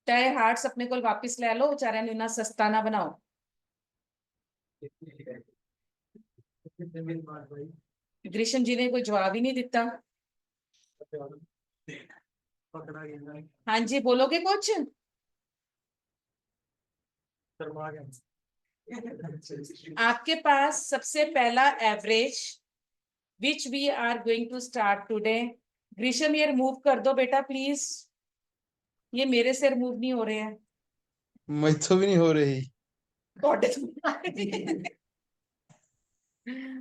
चाहे हार्ट्स अपने को वापस ले लो, बेचारे ने ना सस्ता ना बनाओ। ग्रीशम जी ने कोई जवाब ही नहीं दिता। हाँ जी, बोलोगे कुछ, आपके पास सबसे पहला average which we are going to start today. Greesham ये रिमूव कर दो बेटा प्लीज, ये मेरे से रिमूव नहीं हो रहे हैं, मैथों भी नहीं हो रही, ਤੁਹਾਡੇ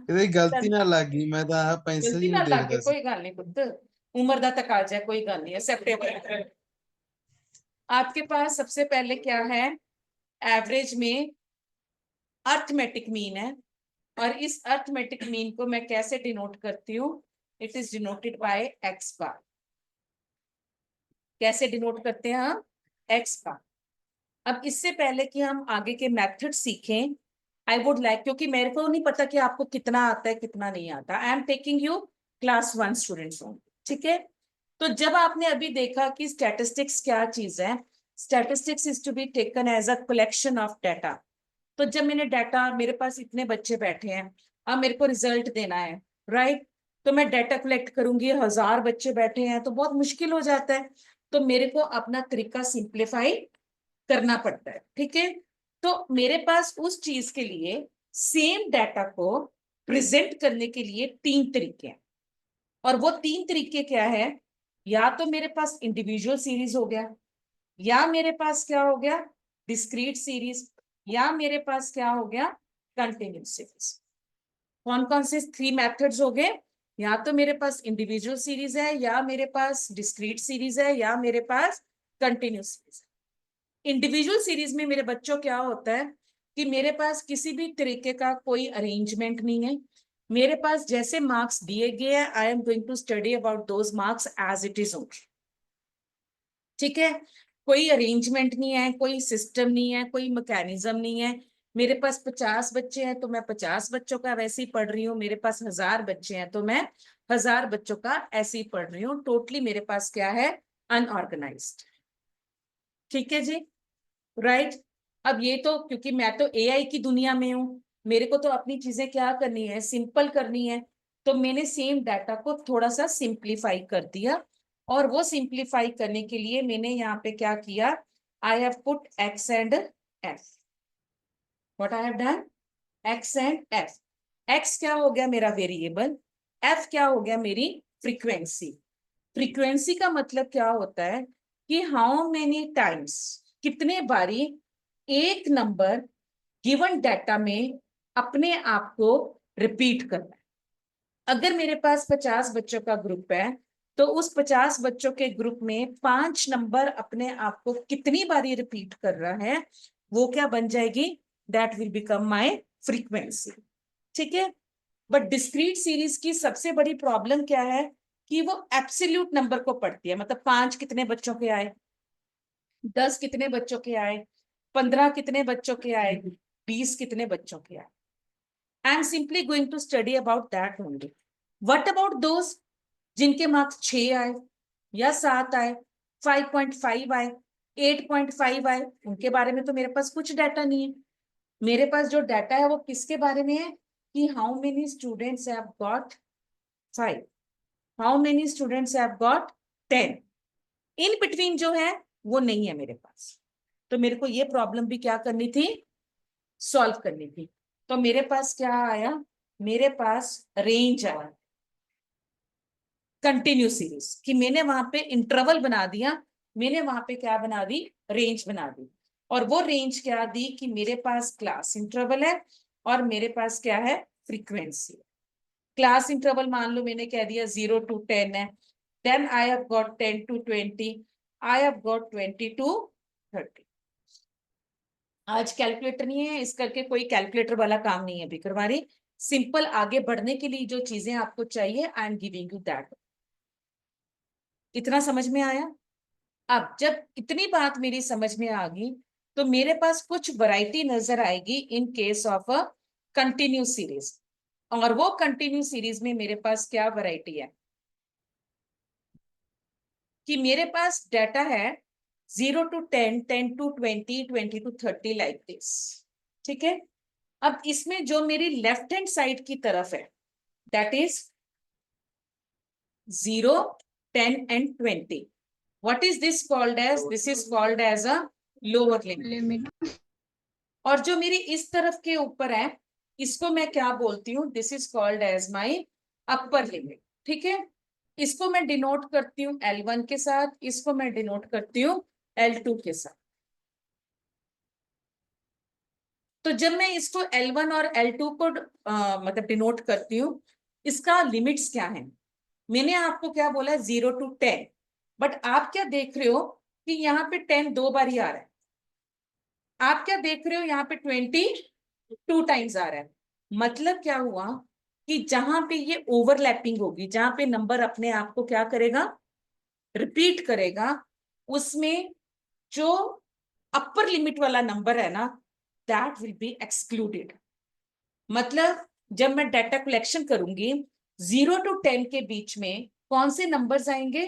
ਇਹਦੀ ਗਲਤੀ ਨਾ ਲੱਗੀ, ਮੈਂ ਤਾਂ ਆਹ ਪੈਨਸਲ गलती ਹੀ ना ਨਹੀਂ लगे, ਦੇਖਦਾ ਸੀ। कोई गल नहीं पुत्त, उम्र का तकाजा है, कोई गल नहीं, एक्सेप्टेबल। आपके पास सबसे पहले क्या है, एवरेज में अर्थमेटिक मीन है, और इस अर्थमेटिक मीन को मैं कैसे डिनोट करती हूँ, it is denoted by X bar. कैसे डिनोट करते हैं हम, एक्स बार। अब इससे पहले कि हम आगे के मेथड सीखें, आई वुड लाइक, क्योंकि मेरे को नहीं पता कि आपको कितना आता है कितना नहीं आता, I am taking you class 1 students only, ठीक है। तो जब आपने अभी देखा कि स्टैटिस्टिक्स क्या चीज है, statistics is to be taken as a collection of data. तो जब मैंने डाटा, मेरे पास इतने बच्चे बैठे हैं, अब मेरे को रिजल्ट देना है, राइट। तो मैं डाटा कलेक्ट करूंगी, 1000 बच्चे बैठे हैं तो बहुत मुश्किल हो जाता है, तो मेरे को अपना तरीका सिंप्लीफाई करना पड़ता है, ठीक है। तो मेरे पास उस चीज के लिए सेम डाटा को प्रेजेंट करने के लिए 3 तरीके हैं, और वो 3 तरीके क्या है, या तो मेरे पास इंडिविजुअल सीरीज हो गया, या मेरे पास क्या हो गया, डिस्क्रीट सीरीज, या मेरे पास क्या हो गया, कंटिन्यूस सीरीज। कौन कौन से 3 मेथड्स हो गए, या तो मेरे पास इंडिविजुअल सीरीज है, या मेरे पास डिस्क्रीट सीरीज है, या मेरे पास कंटिन्यूस सीरीज है। इंडिविजुअल सीरीज में मेरे बच्चों क्या होता है कि मेरे पास किसी भी तरीके का कोई अरेंजमेंट नहीं है, मेरे पास जैसे मार्क्स दिए गए हैं, I am going to study about those marks as it is only, ठीक है। कोई अरेंजमेंट नहीं है, कोई सिस्टम नहीं है, कोई मैकेनिज्म नहीं है। मेरे पास 50 बच्चे हैं तो मैं 50 बच्चों का वैसे ही पढ़ रही हूँ, मेरे पास 1000 बच्चे हैं तो मैं 1000 बच्चों का ऐसे ही पढ़ रही हूँ। टोटली मेरे पास क्या है, अनऑर्गेनाइज्ड, ठीक है जी, राइट। अब ये तो क्योंकि मैं तो एआई की दुनिया में हूँ, मेरे को तो अपनी चीजें क्या करनी है, सिंपल करनी है। तो मैंने सेम डाटा को थोड़ा सा सिंप्लीफाई कर दिया, और वो सिंप्लीफाई करने के लिए मैंने यहाँ पे क्या किया, I have put x and F. What I have done, x and F. X क्या हो गया, मेरा वेरिएबल, एफ क्या हो गया, मेरी फ्रीक्वेंसी। फ्रीक्वेंसी का मतलब क्या होता है कि हाउ मेनी टाइम्स, कितने बारी एक नंबर गिवन डाटा में अपने आप को रिपीट करना है। अगर मेरे पास 50 बच्चों का ग्रुप है, तो उस 50 बच्चों के ग्रुप में 5 नंबर अपने आप को कितनी बारी रिपीट कर रहा है, वो क्या बन जाएगी, that will become my frequency, ठीक है। बट डिस्क्रीट सीरीज की सबसे बड़ी प्रॉब्लम क्या है कि वो एब्सोल्यूट नंबर को पढ़ती है, मतलब 5 कितने बच्चों के आए, 10 कितने बच्चों के आए, 15 कितने बच्चों के आए, 20 कितने बच्चों के आए। I am simply going to study about that only. What about those जिनके मार्क्स 6 आए, या 7 आए, 5.5 आए, 8.5 आए, उनके बारे में तो मेरे पास कुछ डाटा नहीं है। मेरे पास जो डाटा है वो किसके बारे में है कि how many students have got 5, how many students have got 10, in between जो है वो नहीं है मेरे पास। तो मेरे को ये प्रॉब्लम भी क्या करनी थी, सॉल्व करनी थी। तो मेरे पास क्या आया, मेरे पास रेंज आया, कंटिन्यू सीरीज, कि मैंने वहां पे इंटरवल बना दिया, मैंने वहां पे क्या बना दी, रेंज बना दी। और वो रेंज क्या दी कि मेरे पास क्लास इंटरवल है और मेरे पास क्या है, फ्रीक्वेंसी। क्लास इंटरवल मान लो मैंने कह दिया 0 to 10 है, then I have got 10 to 20, I have got 20 to 30। आज कैलकुलेटर नहीं है, इस करके कोई कैलकुलेटर वाला काम नहीं है अभी करवा रही। सिंपल आगे बढ़ने के लिए जो चीजें आपको चाहिए, I am giving you that. इतना समझ में आया। अब जब इतनी बात मेरी समझ में आ गई, तो मेरे पास कुछ वैरायटी नजर आएगी in case of a continuous series. और वो कंटिन्यूस सीरीज में मेरे पास क्या वैरायटी है कि मेरे पास डाटा है 0 to 10, 10 to 20, 20 to 30 like this, ठीक है। अब इसमें जो मेरी लेफ्ट हैंड साइड की तरफ है, that is 0, 10 and 20. What is this called as? This is called as a lower limit. और जो मेरी इस तरफ के ऊपर है, इसको मैं क्या बोलती हूँ, this is called as my upper limit, ठीक है। इसको मैं डिनोट करती हूँ L1 के साथ, इसको मैं डिनोट करती हूँ L2 के साथ। तो जब मैं इसको L1 और L2 को मतलब डिनोट करती हूँ, इसका लिमिट्स क्या है, मैंने आपको क्या बोला 0 to 10, बट आप क्या देख रहे हो कि यहाँ पे 10 2 बार ही आ रहा है। आप क्या देख रहे हो, यहाँ पे 22 टाइम्स आ रहा है। मतलब क्या हुआ कि जहां पे ये ओवरलैपिंग होगी, जहां पे नंबर अपने आप को क्या करेगा, रिपीट करेगा, उसमें जो अपर लिमिट वाला नंबर है ना, दैट विल बी एक्सक्लूडेड। मतलब जब मैं डाटा कलेक्शन करूंगी 0 to 10 के बीच में कौन से नंबर्स आएंगे,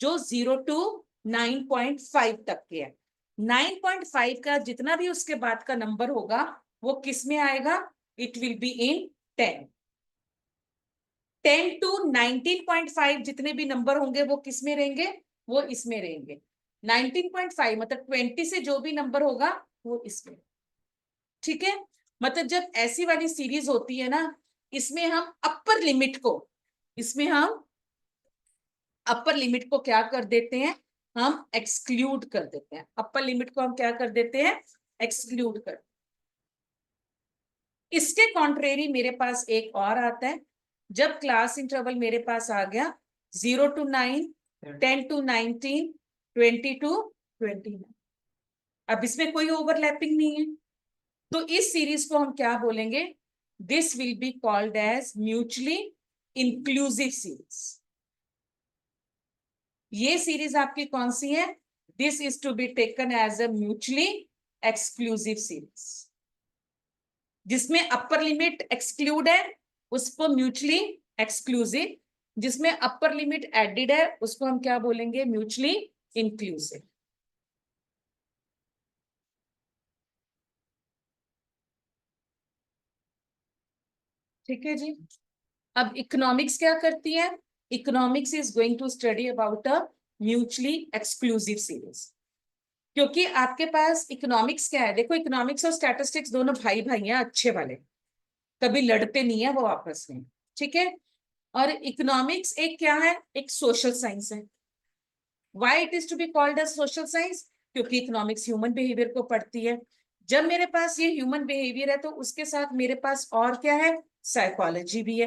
जो 0 to 9.5 तक के है। 9.5 का जितना भी उसके बाद का नंबर होगा वो किस में आएगा, it will be in 10। 10 to 19.5 जितने भी नंबर होंगे वो किस में रहेंगे, वो इसमें रहेंगे। 19.5 मतलब 20 से जो भी नंबर होगा वो इसमें। ठीक है, मतलब जब ऐसी वाली सीरीज होती है ना, इसमें हम अपर लिमिट को, इसमें हम अपर लिमिट को क्या कर देते हैं, हम एक्सक्लूड कर देते हैं। अपर लिमिट को हम क्या कर देते हैं, एक्सक्लूड कर। इसके कॉन्ट्रेरी मेरे पास एक और आता है, जब क्लास इंटरवल मेरे पास आ गया 0 to 9, 10 to 19, 20 to 29। अब इसमें कोई ओवरलैपिंग नहीं है, तो इस सीरीज को हम क्या बोलेंगे, this will be called as mutually inclusive series. ये सीरीज आपकी कौन सी है, this is to be taken as a mutually exclusive series. जिसमें अपर लिमिट एक्सक्लूड है उसको म्यूचुअली एक्सक्लूसिव, जिसमें अपर लिमिट एडेड है उसको हम क्या बोलेंगे, म्यूचुअली इंक्लूसिव। ठीक है जी। अब इकोनॉमिक्स क्या करती है, economics is going to study about a mutually exclusive series. क्योंकि आपके पास इकोनॉमिक्स क्या है, देखो इकोनॉमिक्स और स्टैटिस्टिक्स दोनों भाई भाई हैं अच्छे वाले, कभी लड़ते नहीं है वो आपस में। ठीक है, और इकोनॉमिक्स एक क्या है, एक सोशल साइंस है। Why it is to be called as social science, क्योंकि इकोनॉमिक्स ह्यूमन बिहेवियर को पढ़ती है। जब मेरे पास ये ह्यूमन बिहेवियर है तो उसके साथ मेरे पास और क्या है, साइकोलॉजी भी है।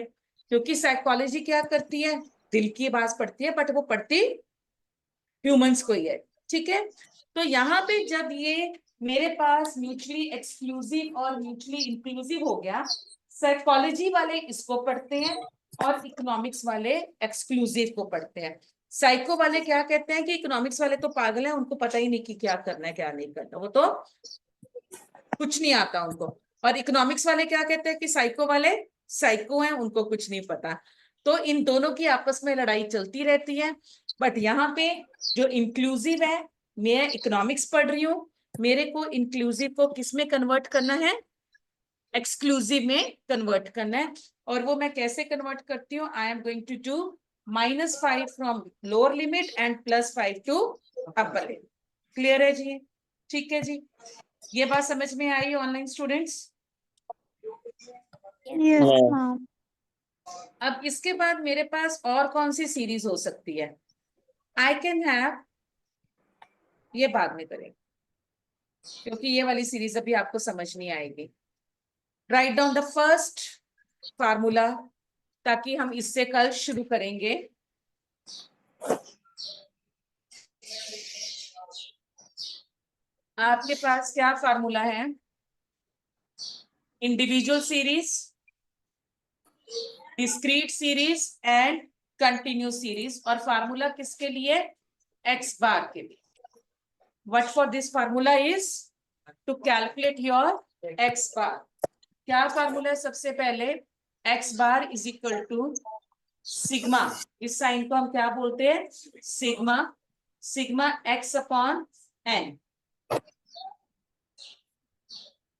क्योंकि साइकोलॉजी क्या करती है, दिल की बात पढ़ती है, बट वो पढ़ती ह्यूमंस को ही है। ठीक है, तो यहाँ पे जब ये मेरे पास म्यूचुअली एक्सक्लूसिव और म्यूचुअली इंक्लूसिव हो गया, साइकोलॉजी वाले इसको पढ़ते हैं और इकोनॉमिक्स वाले एक्सक्लूसिव को पढ़ते हैं। साइको वाले क्या कहते हैं कि इकोनॉमिक्स वाले तो पागल हैं, उनको पता ही नहीं कि क्या करना है क्या नहीं करना, वो तो कुछ नहीं आता उनको। और इकोनॉमिक्स वाले क्या कहते हैं कि साइको वाले साइको हैं, उनको कुछ नहीं पता। तो इन दोनों की आपस में लड़ाई चलती रहती है। बट यहाँ पे जो इंक्लूसिव है, मैं इकोनॉमिक्स पढ़ रही हूँ, मेरे को इंक्लूसिव को किस में कन्वर्ट करना है, एक्सक्लूसिव में कन्वर्ट करना है। और वो मैं कैसे कन्वर्ट करती हूँ, I am going to do -5 from lower limit and +5 to upper limit. Clear है जी, ठीक है जी, ये बात समझ में आई ऑनलाइन स्टूडेंट्स। Yes, हाँ। ma'am. अब इसके बाद मेरे पास और कौन सी सीरीज हो सकती है, आई कैन हैव, ये बाद में करेंगे क्योंकि ये वाली सीरीज अभी आपको समझ नहीं आएगी। Write down the first formula, ताकि हम इससे कल शुरू करेंगे। आपके पास क्या फार्मूला है, individual series, discrete series and continuous series. और फार्मूला किसके लिए, एक्स बार के लिए। What for this formula is to calculate your X bar. क्या फार्मूला है, सबसे पहले X bar is equal to sigma, इस साइन को हम क्या बोलते हैं, sigma, sigma X upon N,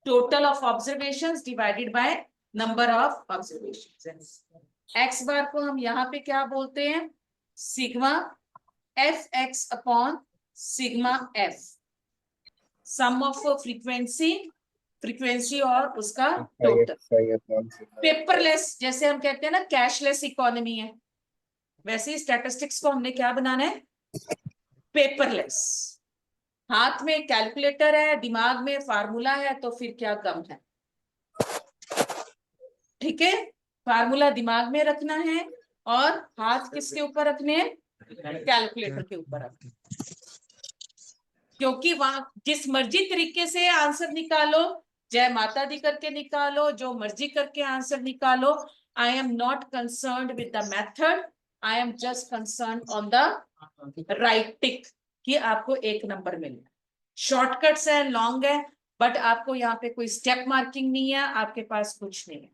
total of observations divided by number of observations. X bar को हम यहाँ पे क्या बोलते हैं, sigma F x upon sigma f, sum of frequency, frequency और उसका टोटल। पेपरलेस, जैसे हम कहते हैं ना कैशलेस इकोनॉमी है, वैसे ही स्टैटिस्टिक्स को हमने क्या बनाना है, पेपरलेस। हाथ में कैलकुलेटर है, दिमाग में फार्मूला है, तो फिर क्या गम है। ठीक है, फार्मूला दिमाग में रखना है और हाथ किसके ऊपर रखने हैं, कैलकुलेटर के ऊपर रखने। क्योंकि वहां जिस मर्जी तरीके से आंसर निकालो, जय माता दी करके निकालो, जो मर्जी करके आंसर निकालो, आई am not concerned with the method, I am just concern on the right टिक कि आपको 1 नंबर मिले। शॉर्टकट्स है, लॉन्ग है, बट आपको यहाँ पे कोई स्टेप मार्किंग नहीं है, आपके पास कुछ नहीं है।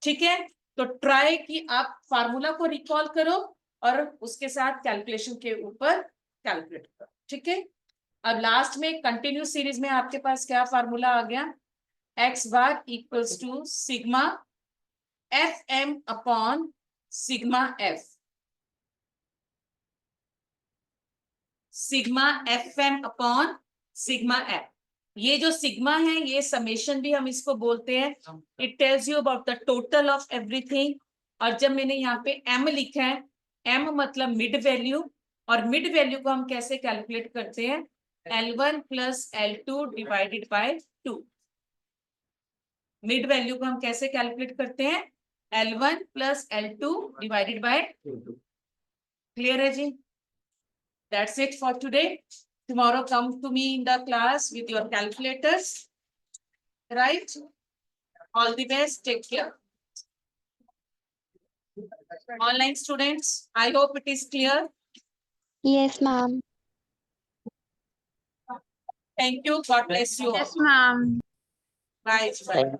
ठीक है, तो ट्राई कि आप फार्मूला को रिकॉल करो और उसके साथ कैलकुलेशन के ऊपर कैलकुलेट करो। ठीक है, अब लास्ट में कंटिन्यूस सीरीज में आपके पास क्या फार्मूला आ गया, x bar equals to sigma f m upon sigma f, sigma f m upon sigma f. ये जो सिग्मा है ये समेशन भी हम इसको बोलते हैं, it tells you about the total of everything. और जब मैंने यहाँ पे एम लिखा है, एम मतलब मिड वैल्यू, और मिड वैल्यू को हम कैसे कैलकुलेट करते हैं, L1 plus L2 divided by 2। Mid value को हम कैसे कैलकुलेट करते हैं, L1 plus L2 divided by 2। Clear है जी? That's it for today. Tomorrow come to me in the class with your calculators. Right? All the best. Take care. Online students, I hope it is clear. Yes, ma'am. Thank you. God bless you. Yes, ma'am. Bye. Bye. Thank